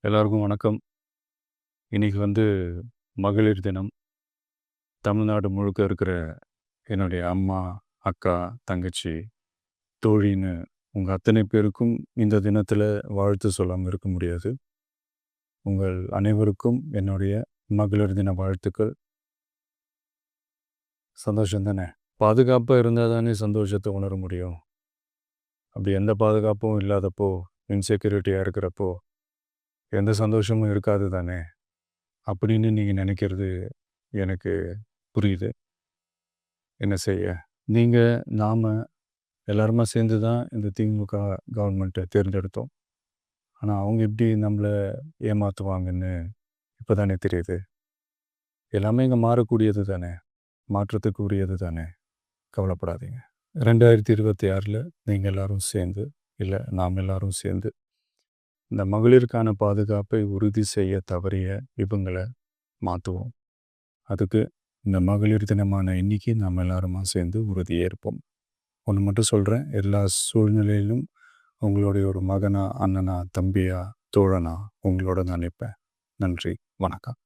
எல்லாருக்கும் வணக்கம். இன்னைக்கு மகளிர் தினம். தமிழ்நாடு முழுக்க இருக்கிற என்னுடைய அம்மா, அக்கா, தங்கச்சி, தோழின்னு உங்க அத்தனை பேருக்கும் இந்த தினத்தில வாழ்த்து சொல்லாம இருக்க முடியாது. உங்கள் அனைவருக்கும் என்னுடைய மகளிர் தின வாழ்த்துக்கள். சந்தோஷம் தானே! பாதுகாப்பா இருந்தா தானே சந்தோஷத்த உணர முடியும். அப்படி எந்த பாதுகாப்பும் இல்லாதப்போ, இன்செக்யூரிட்டியா இருக்கிறப்போ, எந்த சந்தோஷமும் இருக்காது தானே! அப்படின்னு நீங்க நினைக்கிறது எனக்கு புரியுது. என்ன செய்ய? நீங்க, நாம எல்லாருமா சேர்ந்து தான் இந்த திமுக கவர்மெண்ட்டை தேர்ந்தெடுத்தோம். ஆனா, அவங்க எப்படி நம்மள ஏமாத்துவாங்கன்னு இப்ப தானே தெரியுது. எல்லாமே இங்க மாறக்கூடியது தானே! மாற்றத்துக்கு உரியது தானே! கவலைப்படாதீங்க. 2026ல நீங்க எல்லாரும் சேர்ந்து, இல்ல நாம் எல்லாரும் சேர்ந்து, இந்த மகளிருக்கான பாதுகாப்பை உறுதி செய்ய தவறிய இவங்கள மாத்துவோம். அதுக்கு இந்த மகளிர் தினமான இன்னைக்கு நாம் எல்லாருமா சேர்ந்து உறுதியேற்போம். ஒன்று மட்டும் சொல்கிறேன், எல்லா சூழ்நிலையிலும் உங்களுடைய ஒரு மகனா, அண்ணனா, தம்பியா, தோழனா உங்களோட நான் நிற்பேன். நன்றி, வணக்கம்.